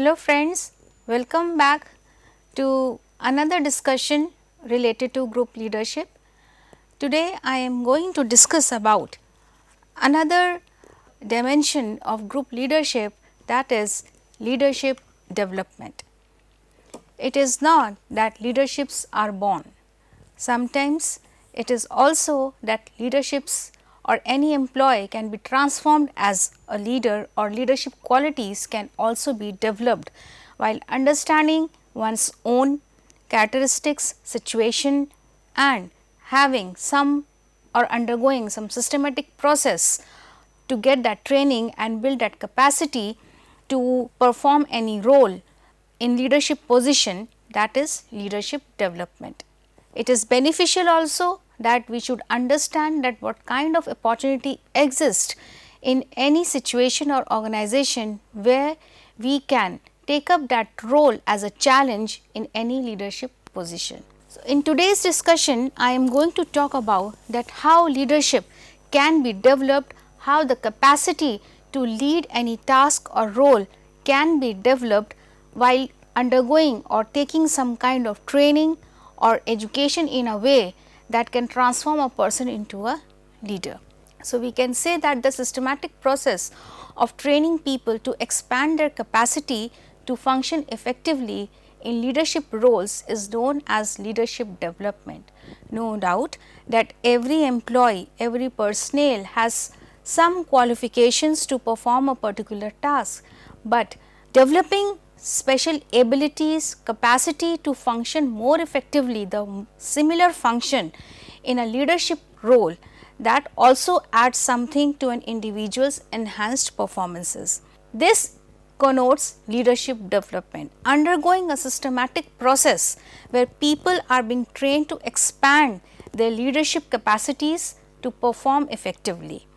Hello friends, welcome back to another discussion related to group leadership. Today I am going to discuss about another dimension of group leadership, that is leadership development. It is not that leaderships are born. Sometimes it is also that leaderships or any employee can be transformed as a leader, or leadership qualities can also be developed while understanding one's own characteristics, situation, and having some or undergoing some systematic process to get that training and build that capacity to perform any role in leadership position, that is leadership development. It is beneficial also that we should understand that what kind of opportunity exists in any situation or organization where we can take up that role as a challenge in any leadership position. So, in today's discussion I am going to talk about that how leadership can be developed, how the capacity to lead any task or role can be developed while undergoing or taking some kind of training or education in a way that can transform a person into a leader. So, we can say that the systematic process of training people to expand their capacity to function effectively in leadership roles is known as leadership development. No doubt that every employee, every personnel has some qualifications to perform a particular task, but developing special abilities, capacity to function more effectively the similar function in a leadership role, that also adds something to an individual's enhanced performances. This connotes leadership development, undergoing a systematic process where people are being trained to expand their leadership capacities to perform effectively.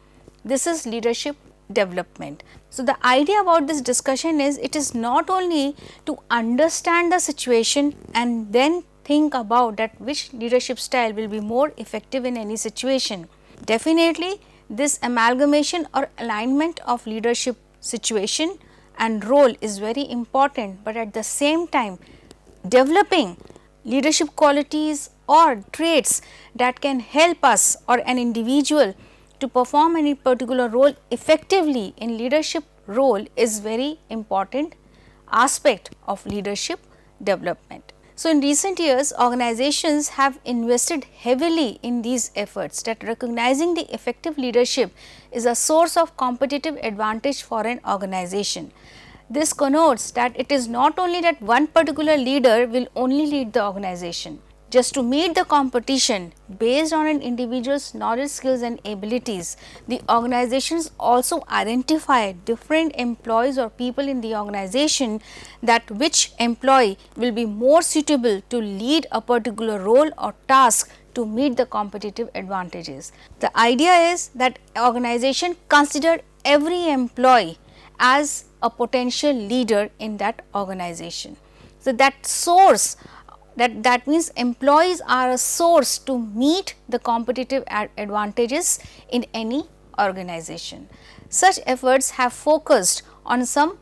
This is leadership development. So, the idea about this discussion is it is not only to understand the situation and then think about that which leadership style will be more effective in any situation. Definitely this amalgamation or alignment of leadership situation and role is very important, but at the same time developing leadership qualities or traits that can help us or an individual to perform any particular role effectively in leadership role is very important aspect of leadership development. So, in recent years organizations have invested heavily in these efforts, that recognizing the effective leadership is a source of competitive advantage for an organization. This connotes that it is not only that one particular leader will only lead the organization. Just to meet the competition based on an individual's knowledge, skills and abilities, the organizations also identify different employees or people in the organization, that which employee will be more suitable to lead a particular role or task to meet the competitive advantages. The idea is that organization consider every employee as a potential leader in that organization. So, that source that means employees are a source to meet the competitive advantages in any organization. Such efforts have focused on some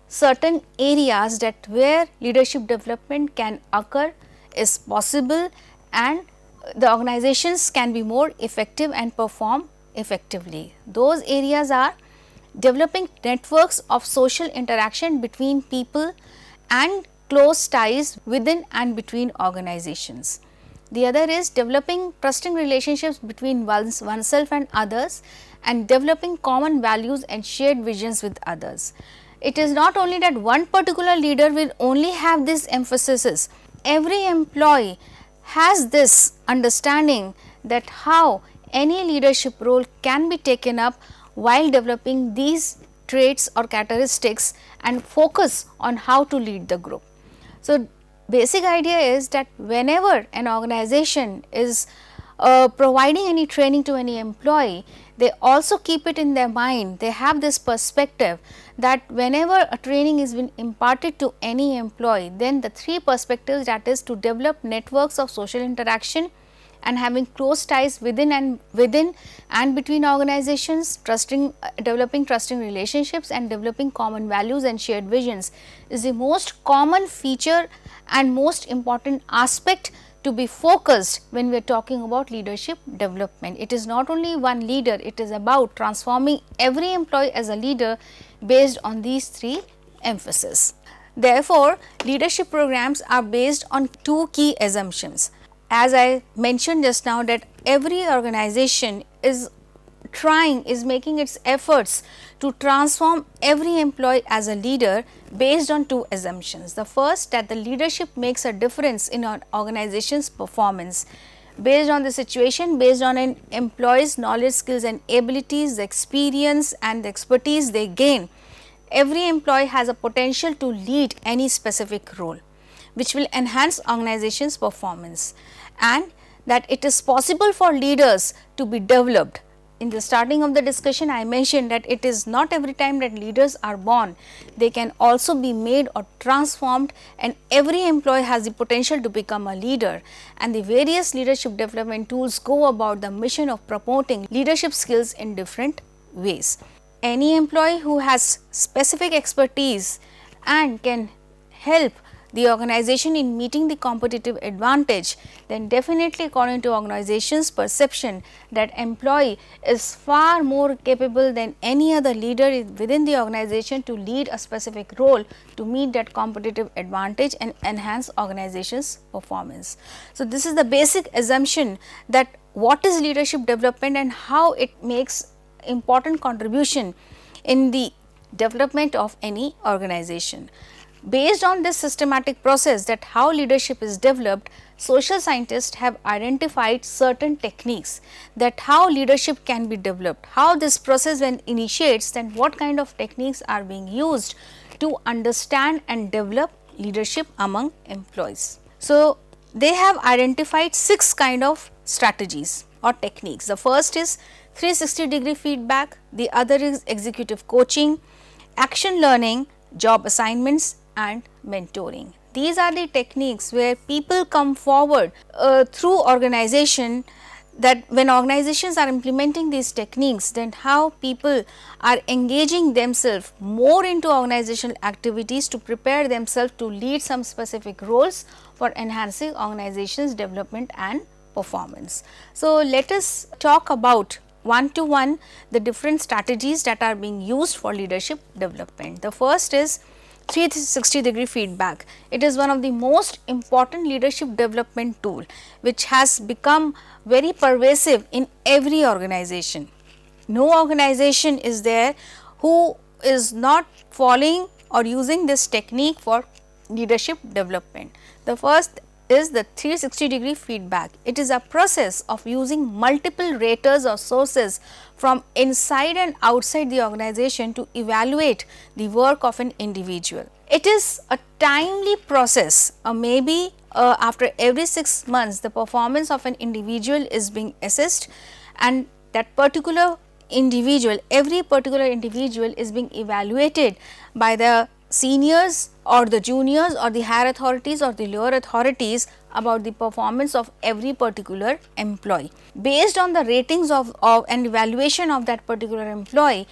certain areas that where leadership development can occur, is possible, and the organizations can be more effective and perform effectively. Those areas are developing networks of social interaction between people and close ties within and between organizations. The other is developing trusting relationships between oneself and others, and developing common values and shared visions with others. It is not only that one particular leader will only have these emphases. Every employee has this understanding that how any leadership role can be taken up while developing these traits or characteristics and focus on how to lead the group. So, basic idea is that whenever an organization is providing any training to any employee, they also keep it in their mind, they have this perspective that whenever a training is been imparted to any employee, then the three perspectives, that is to develop networks of social interaction and having close ties within and between organizations, developing trusting relationships and developing common values and shared visions is the most common feature and most important aspect to be focused when we are talking about leadership development. It is not only one leader, it is about transforming every employee as a leader based on these three emphases. Therefore, leadership programs are based on two key assumptions. As I mentioned just now, that every organization is making its efforts to transform every employee as a leader based on two assumptions. The first, that the leadership makes a difference in an organization's performance based on the situation, based on an employee's knowledge, skills and abilities, the experience and the expertise they gain. Every employee has a potential to lead any specific role, which will enhance organization's performance, and that it is possible for leaders to be developed. In the starting of the discussion, I mentioned that it is not every time that leaders are born, they can also be made or transformed, and every employee has the potential to become a leader, and the various leadership development tools go about the mission of promoting leadership skills in different ways. Any employee who has specific expertise and can help the organization in meeting the competitive advantage, then definitely according to organization's perception, that employee is far more capable than any other leader within the organization to lead a specific role to meet that competitive advantage and enhance organization's performance. So, this is the basic assumption that what is leadership development and how it makes important contribution in the development of any organization. Based on this systematic process, that how leadership is developed, social scientists have identified certain techniques that how leadership can be developed, how this process when initiates, then what kind of techniques are being used to understand and develop leadership among employees. So, they have identified 6 kind of strategies or techniques. The first is 360-degree feedback, the other is executive coaching, action learning, job assignments and mentoring. These are the techniques where people come forward through organization, that when organizations are implementing these techniques, then how people are engaging themselves more into organizational activities to prepare themselves to lead some specific roles for enhancing organization's development and performance. So, let us talk about one to one the different strategies that are being used for leadership development. The first is 360-degree feedback. It is one of the most important leadership development tool which has become very pervasive in every organization. No organization is there who is not following or using this technique for leadership development. The first is the 360-degree feedback. It is a process of using multiple raters or sources from inside and outside the organization to evaluate the work of an individual. It is a timely process, maybe after every 6 months the performance of an individual is being assessed, and that particular individual, every particular individual is being evaluated by the seniors or the juniors or the higher authorities or the lower authorities about the performance of every particular employee. Based on the ratings of and evaluation of that particular employee,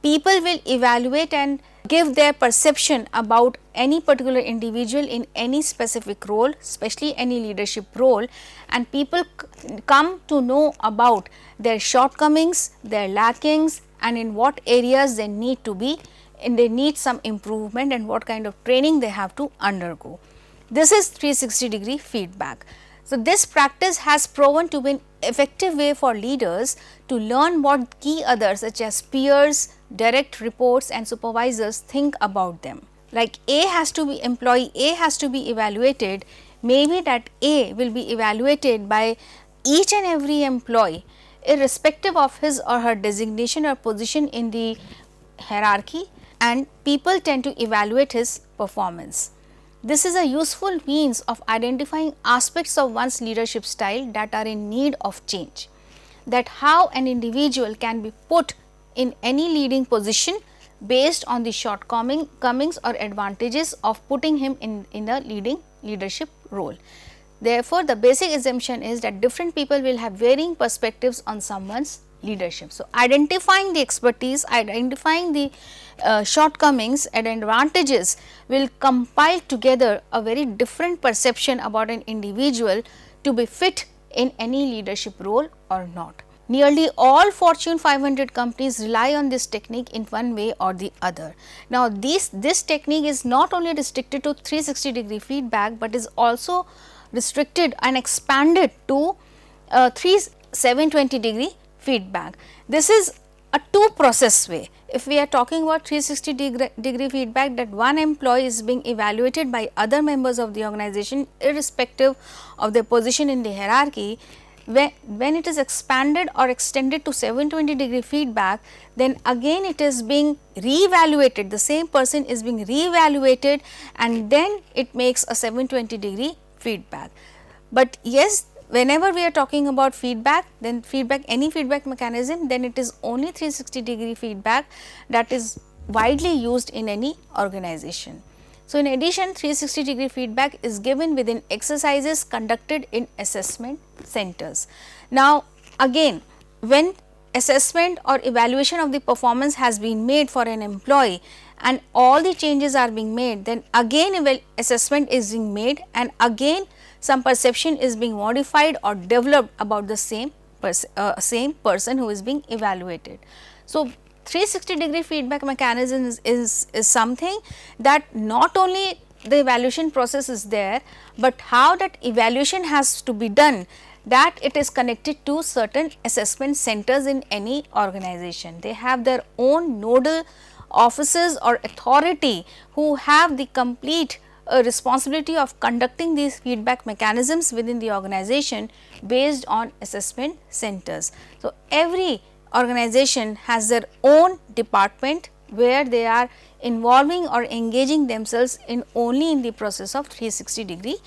people will evaluate and give their perception about any particular individual in any specific role, especially any leadership role, and people come to know about their shortcomings, their lackings, and in what areas they need to be and they need some improvement and what kind of training they have to undergo. This is 360-degree feedback. So, this practice has proven to be an effective way for leaders to learn what key others such as peers, direct reports and supervisors think about them. Like employee A has to be evaluated, maybe that A will be evaluated by each and every employee irrespective of his or her designation or position in the hierarchy, and people tend to evaluate his performance. This is a useful means of identifying aspects of one's leadership style that are in need of change, that how an individual can be put in any leading position based on the shortcomings or advantages of putting him in a leadership role. Therefore, the basic assumption is that different people will have varying perspectives on someone's leadership. So, identifying the expertise, identifying the shortcomings and advantages will compile together a very different perception about an individual to be fit in any leadership role or not. Nearly all Fortune 500 companies rely on this technique in one way or the other. Now, this technique is not only restricted to 360-degree feedback, but is also restricted and expanded to 720-degree feedback. This is a two process way. If we are talking about 360-degree feedback, that one employee is being evaluated by other members of the organization irrespective of their position in the hierarchy, when it is expanded or extended to 720-degree feedback, then again it is being re-evaluated, the same person is being re-evaluated, and then it makes a 720-degree feedback. But yes, whenever we are talking about feedback, then any feedback mechanism, then it is only 360-degree feedback that is widely used in any organization. So, in addition, 360-degree feedback is given within exercises conducted in assessment centers. Now, again, when assessment or evaluation of the performance has been made for an employee and all the changes are being made, then again assessment is being made and again some perception is being modified or developed about the same person who is being evaluated. So, 360-degree feedback mechanism is something that not only the evaluation process is there, but how that evaluation has to be done, that it is connected to certain assessment centers in any organization. They have their own nodal officers or authority who have the complete responsibility of conducting these feedback mechanisms within the organization based on assessment centers. So, every organization has their own department where they are involving or engaging themselves in only in the process of 360-degree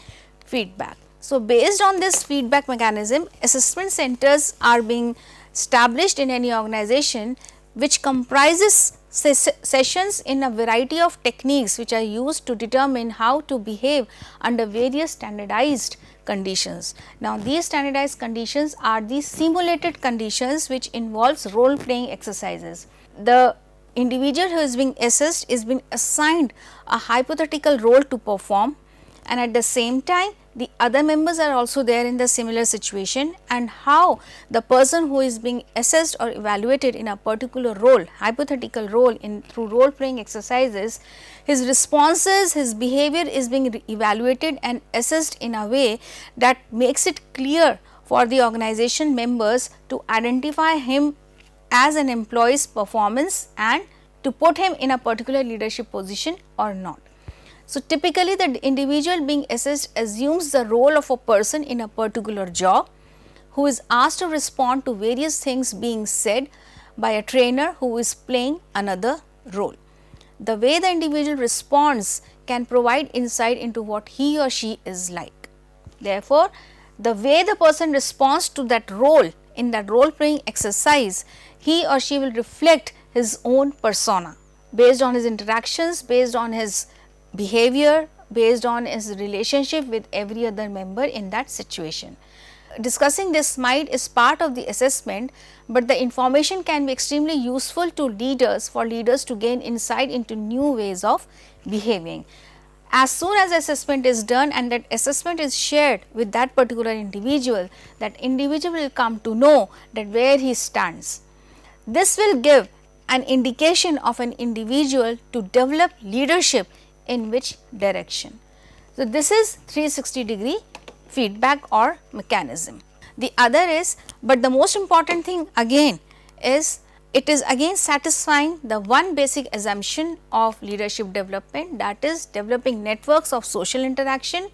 feedback. So, based on this feedback mechanism, assessment centers are being established in any organization, which comprises sessions in a variety of techniques which are used to determine how to behave under various standardized conditions. Now, these standardized conditions are the simulated conditions which involves role playing exercises. The individual who is being assessed is being assigned a hypothetical role to perform, and at the same time the other members are also there in the similar situation, and how the person who is being assessed or evaluated in a particular role, hypothetical role through role playing exercises, his responses, his behavior is being evaluated and assessed in a way that makes it clear for the organization members to identify him as an employee's performance and to put him in a particular leadership position or not. So, typically the individual being assessed assumes the role of a person in a particular job who is asked to respond to various things being said by a trainer who is playing another role. The way the individual responds can provide insight into what he or she is like. Therefore, the way the person responds to that role in that role playing exercise, he or she will reflect his own persona based on his interactions, based on his behavior, based on his relationship with every other member in that situation. Discussing this might is part of the assessment, but the information can be extremely useful to leaders for leaders to gain insight into new ways of behaving. As soon as assessment is done and that assessment is shared with that particular individual, that individual will come to know that where he stands. This will give an indication of an individual to develop leadership in which direction. So, this is 360-degree feedback or mechanism. The other is, but the most important thing again is, it is again satisfying the one basic assumption of leadership development, that is developing networks of social interaction,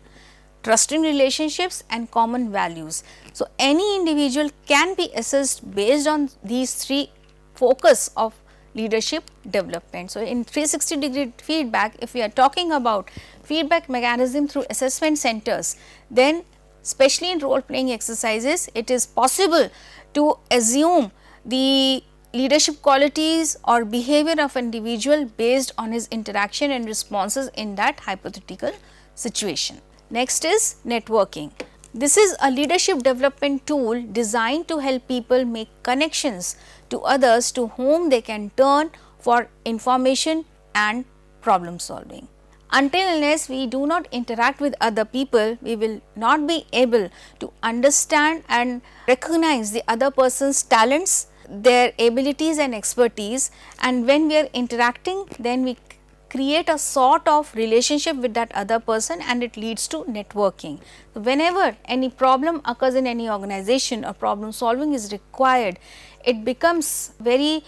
trusting relationships and common values. So, any individual can be assessed based on these three focus of leadership development. So, in 360-degree feedback, if we are talking about feedback mechanism through assessment centers, then especially in role playing exercises, it is possible to assume the leadership qualities or behavior of an individual based on his interaction and responses in that hypothetical situation. Next is networking. This is a leadership development tool designed to help people make connections to others to whom they can turn for information and problem solving. Until unless we do not interact with other people, we will not be able to understand and recognize the other person's talents, their abilities and expertise, and when we are interacting, then we create a sort of relationship with that other person and it leads to networking. So, whenever any problem occurs in any organization or problem solving is required, it becomes very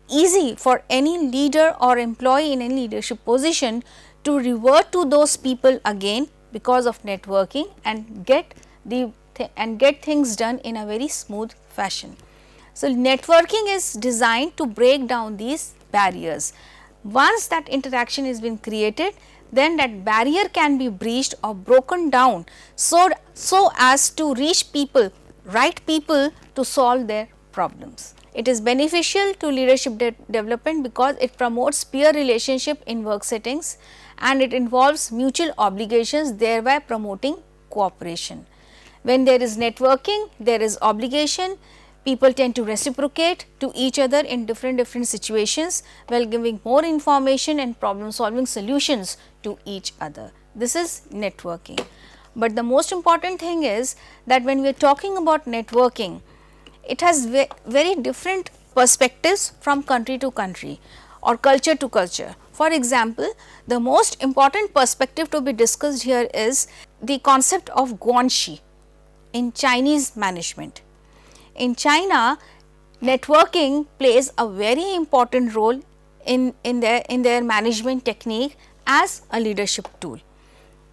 easy for any leader or employee in any leadership position to revert to those people again because of networking and get things done in a very smooth fashion. So, networking is designed to break down these barriers. Once that interaction has been created, then that barrier can be breached or broken down so as to reach right people to solve their problems. It is beneficial to leadership development because it promotes peer relationship in work settings and it involves mutual obligations, thereby promoting cooperation. When there is networking, there is obligation. People tend to reciprocate to each other in different situations while giving more information and problem solving solutions to each other. This is networking. But the most important thing is that when we are talking about networking, it has very different perspectives from country to country or culture to culture. For example, the most important perspective to be discussed here is the concept of Guanshi in Chinese management. In China, networking plays a very important role in their management technique as a leadership tool.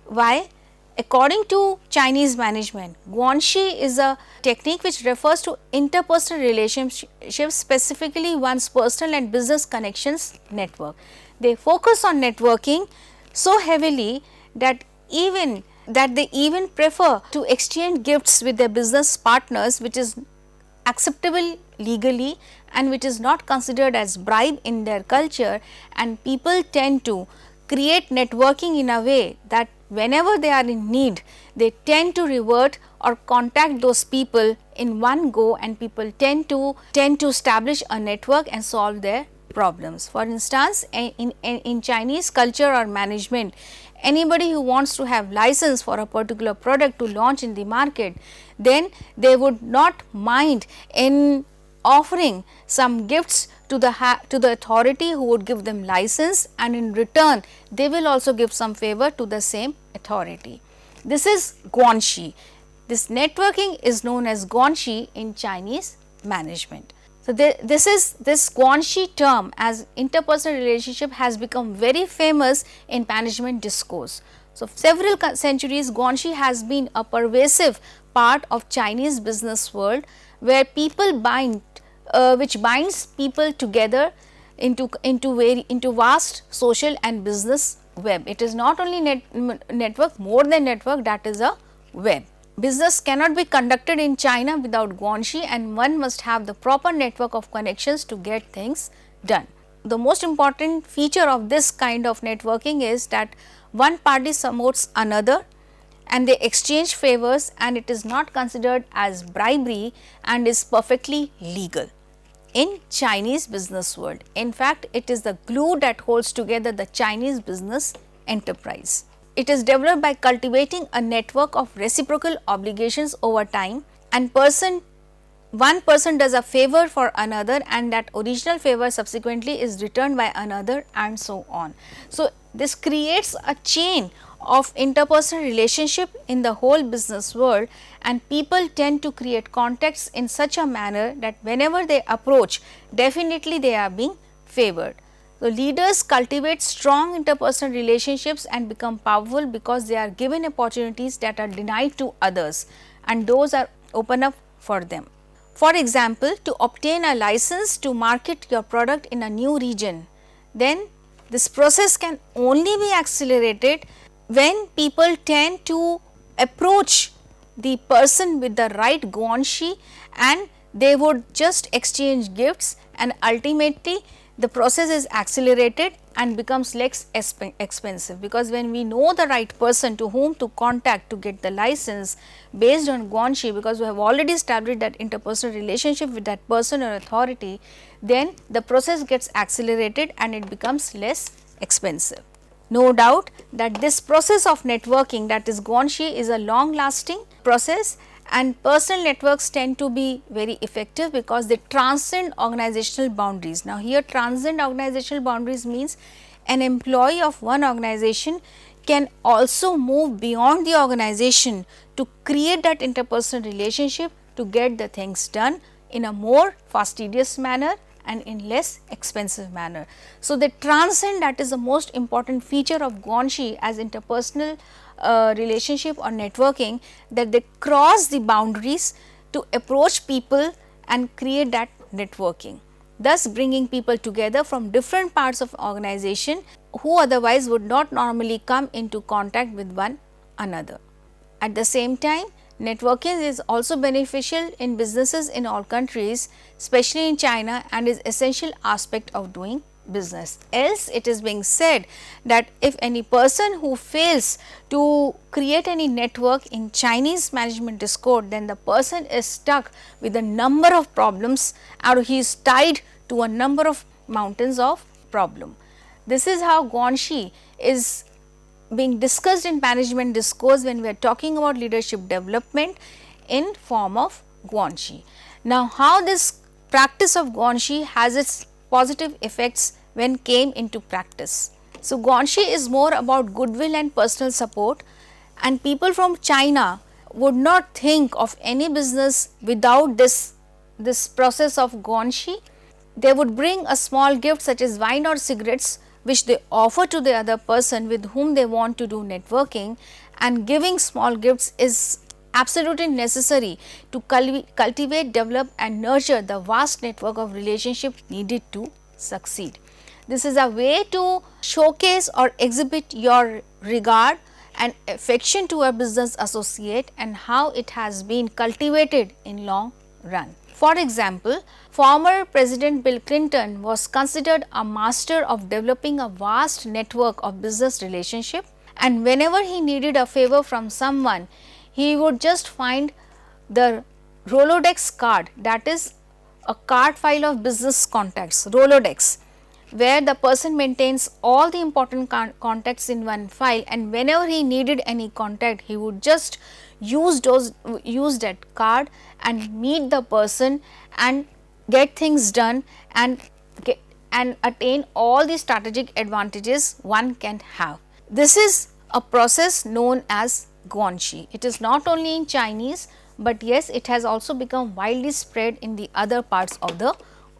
Why? According to Chinese management, Guanshi is a technique which refers to interpersonal relationships, specifically one's personal and business connections network. They focus on networking so heavily that they even prefer to exchange gifts with their business partners, which is acceptable legally and which is not considered as bribe in their culture, and people tend to create networking in a way that whenever they are in need, they tend to revert or contact those people in one go, and people tend to establish a network and solve their problems. For instance, in Chinese culture or management, anybody who wants to have license for a particular product to launch in the market, then they would not mind in offering some gifts to the authority who would give them license, and in return they will also give some favor to the same authority. This is Guanshi. This networking is known as Guanshi in Chinese management. So, this Guanshi term as interpersonal relationship has become very famous in management discourse. So, several centuries Guanshi has been a pervasive part of Chinese business world, where people which binds people together into vast social and business web. It is not only network, more than network, that is a web. Business cannot be conducted in China without Guanshi, and one must have the proper network of connections to get things done. The most important feature of this kind of networking is that one party supports another and they exchange favors, and it is not considered as bribery and is perfectly legal in Chinese business world. In fact, it is the glue that holds together the Chinese business enterprise. It is developed by cultivating a network of reciprocal obligations over time, and one person does a favor for another, and that original favor subsequently is returned by another, and so on. So, this creates a chain of interpersonal relationship in the whole business world, and people tend to create contacts in such a manner that whenever they approach, definitely they are being favored. So, leaders cultivate strong interpersonal relationships and become powerful because they are given opportunities that are denied to others, and those are open up for them. For example, to obtain a license to market your product in a new region, then this process can only be accelerated when people tend to approach the person with the right Guanshi, and they would just exchange gifts, and ultimately the process is accelerated and becomes less expensive, because when we know the right person to whom to contact to get the license based on Guanshi, because we have already established that interpersonal relationship with that person or authority, then the process gets accelerated and it becomes less expensive. No doubt that this process of networking, that is Guanshi, is a long lasting process, and personal networks tend to be very effective because they transcend organizational boundaries. Now, here transcend organizational boundaries means an employee of one organization can also move beyond the organization to create that interpersonal relationship to get the things done in a more fastidious manner and in less expensive manner. So, they transcend, that is the most important feature of Guanshi as interpersonal relationship or networking, that they cross the boundaries to approach people and create that networking, thus bringing people together from different parts of organization who otherwise would not normally come into contact with one another. At the same time, networking is also beneficial in businesses in all countries, especially in China, and is essential aspect of doing business. Else it is being said that if any person who fails to create any network in Chinese management discord, then the person is stuck with a number of problems, or he is tied to a number of mountains of problem. This is how Guanshi is being discussed in management discourse when we are talking about leadership development in form of Guanshi. Now, how this practice of Guanshi has its positive effects when came into practice. So, Guanshi is more about goodwill and personal support, and people from China would not think of any business without this process of Guanshi. They would bring a small gift such as wine or cigarettes, which they offer to the other person with whom they want to do networking, and giving small gifts is absolutely necessary to cultivate, develop and nurture the vast network of relationships needed to succeed. This is a way to showcase or exhibit your regard and affection to a business associate and how it has been cultivated in long run. For example, former President Bill Clinton was considered a master of developing a vast network of business relationship, and whenever he needed a favor from someone, he would just find the Rolodex card, that is a card file of business contacts, Rolodex, where the person maintains all the important contacts in one file, and whenever he needed any contact, he would just use that card and meet the person and get things done and attain all the strategic advantages one can have. This is a process known as Guanshi. It is not only in Chinese, but yes, it has also become widely spread in the other parts of the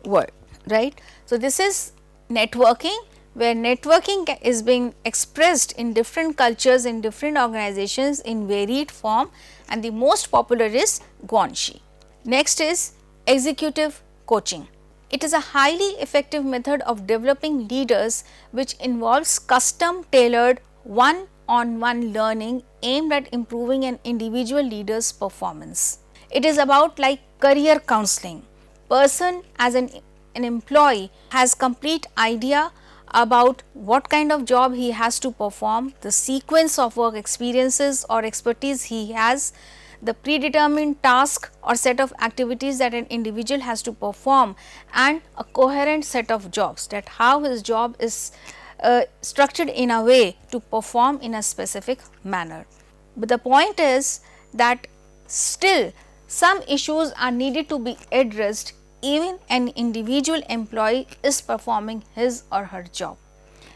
world, right. So, this is networking, where networking is being expressed in different cultures, in different organizations in varied form, and the most popular is Guanshi. Next is executive coaching. It is a highly effective method of developing leaders which involves custom tailored one-on-one learning aimed at improving an individual leader's performance. It is about like career counseling. Person as an employee has complete idea about what kind of job he has to perform, the sequence of work experiences or expertise he has, the predetermined task or set of activities that an individual has to perform, and a coherent set of jobs, that how his job is structured in a way to perform in a specific manner. But the point is that still some issues are needed to be addressed even an individual employee is performing his or her job,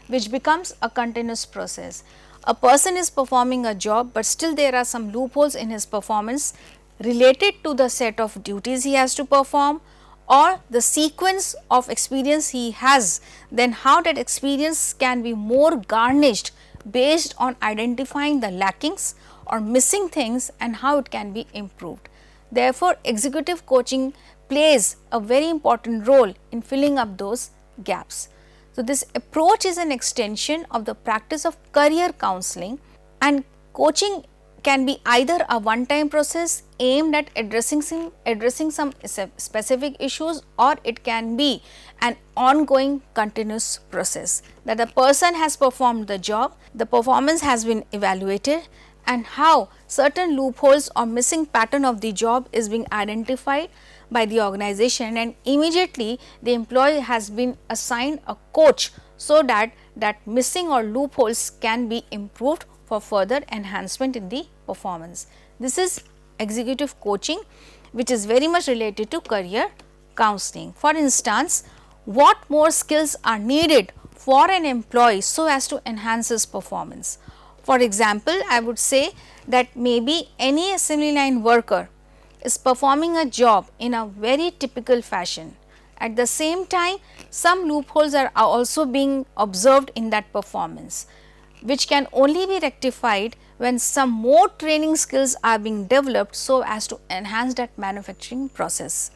which becomes a continuous process. A person is performing a job, but still there are some loopholes in his performance related to the set of duties he has to perform or the sequence of experience he has, then how that experience can be more garnished based on identifying the lackings or missing things and how it can be improved. Therefore, executive coaching plays a very important role in filling up those gaps. So, this approach is an extension of the practice of career counseling, and coaching can be either a one time process aimed at addressing some specific issues, or it can be an ongoing continuous process, that the person has performed the job, the performance has been evaluated, and how certain loopholes or missing pattern of the job is being identified by the organization, and immediately the employee has been assigned a coach, so that missing or loopholes can be improved for further enhancement in the performance. This is executive coaching, which is very much related to career counseling. For instance, what more skills are needed for an employee so as to enhance his performance? For example, I would say that maybe any assembly line worker is performing a job in a very typical fashion. At the same time, some loopholes are also being observed in that performance, which can only be rectified when some more training skills are being developed so as to enhance that manufacturing process.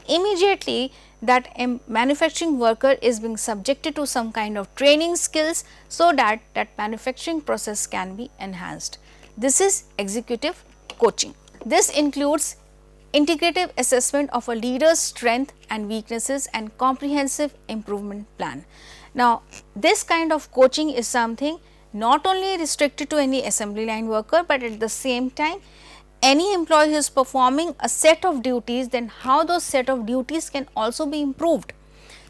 Immediately, that a manufacturing worker is being subjected to some kind of training skills, so that manufacturing process can be enhanced. This is executive coaching. This includes integrative assessment of a leader's strength and weaknesses and comprehensive improvement plan. Now, this kind of coaching is something not only restricted to any assembly line worker, but at the same time any employee who is performing a set of duties, then how those set of duties can also be improved.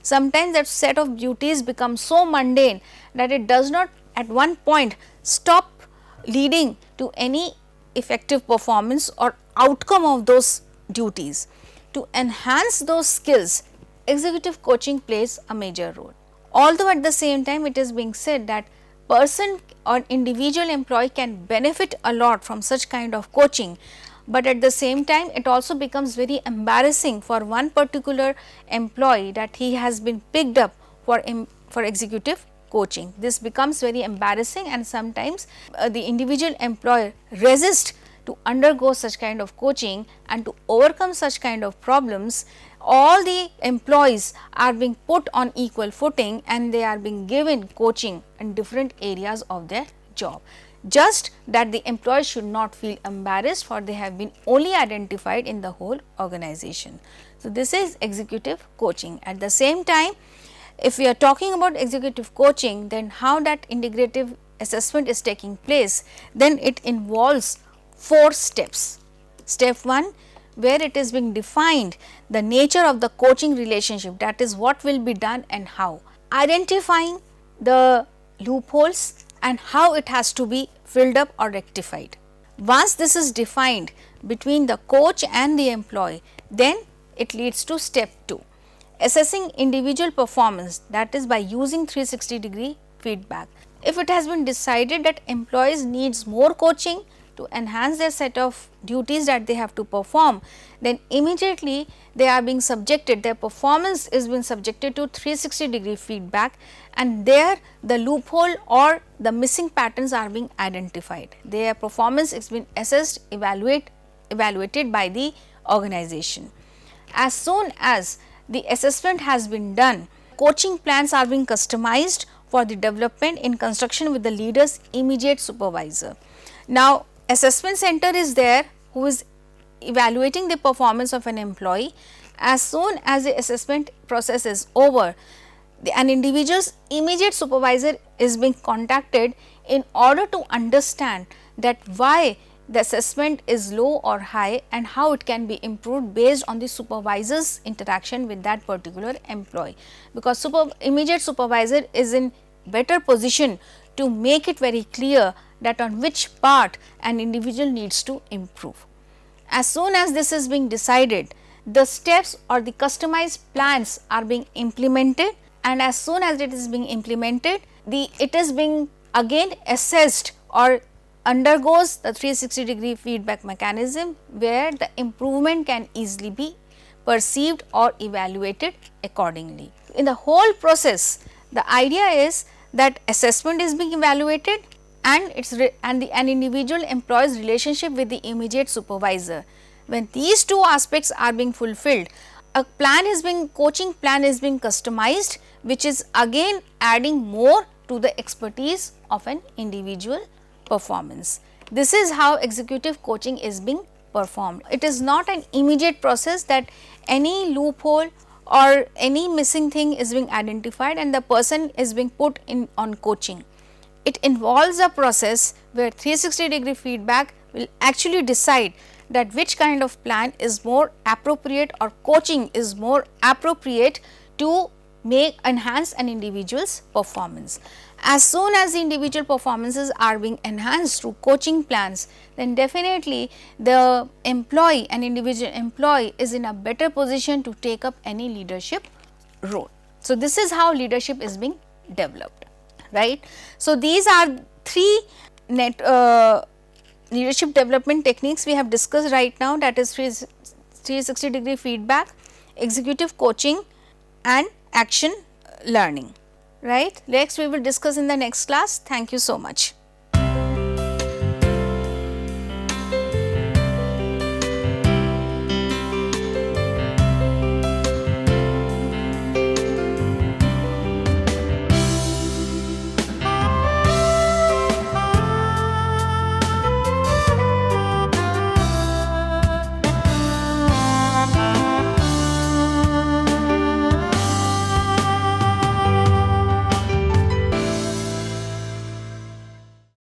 Sometimes that set of duties become so mundane that it does not at one point stop leading to any effective performance or outcome of those duties. To enhance those skills, executive coaching plays a major role. Although at the same time it is being said that person or individual employee can benefit a lot from such kind of coaching, but at the same time it also becomes very embarrassing for one particular employee that he has been picked up for executive coaching. This becomes very embarrassing, and sometimes the individual employer resists to undergo such kind of coaching, and to overcome such kind of problems, all the employees are being put on equal footing and they are being given coaching in different areas of their job. Just that the employees should not feel embarrassed, for they have been only identified in the whole organization. So, this is executive coaching. At the same time, if we are talking about executive coaching, then how that integrative assessment is taking place, then it involves 4 steps. Step 1, where it is being defined the nature of the coaching relationship, that is what will be done and how. Identifying the loopholes and how it has to be filled up or rectified. Once this is defined between the coach and the employee, then it leads to step 2, assessing individual performance, that is by using 360-degree feedback. If it has been decided that employees needs more coaching to enhance their set of duties that they have to perform, then immediately they are being subjected, their performance is being subjected to 360-degree feedback, and there the loophole or the missing patterns are being identified. Their performance is being assessed, evaluated by the organization. As soon as the assessment has been done, coaching plans are being customized for the development in construction with the leader's immediate supervisor. Now, assessment center is there who is evaluating the performance of an employee. As soon as the assessment process is over, an individual's immediate supervisor is being contacted in order to understand that why the assessment is low or high and how it can be improved based on the supervisor's interaction with that particular employee, because immediate supervisor is in better position to make it very clear that on which part an individual needs to improve. As soon as this is being decided, the steps or the customized plans are being implemented, and as soon as it is being implemented, it is being again assessed or undergoes the 360-degree feedback mechanism, where the improvement can easily be perceived or evaluated accordingly. In the whole process, the idea is that assessment is being evaluated and an individual employee's relationship with the immediate supervisor. When these two aspects are being fulfilled, a coaching plan is being customized, which is again adding more to the expertise of an individual performance. This is how executive coaching is being performed. It is not an immediate process that any loophole or any missing thing is being identified and the person is being put in on coaching. It involves a process where 360-degree feedback will actually decide that which kind of plan is more appropriate or coaching is more appropriate to make enhance an individual's performance. As soon as the individual performances are being enhanced through coaching plans, then definitely the employee, an individual employee is in a better position to take up any leadership role. So, this is how leadership is being developed, right. So, these are three leadership development techniques we have discussed right now, that is 360-degree feedback, executive coaching and action learning, right. Next we will discuss in the next class. Thank you so much.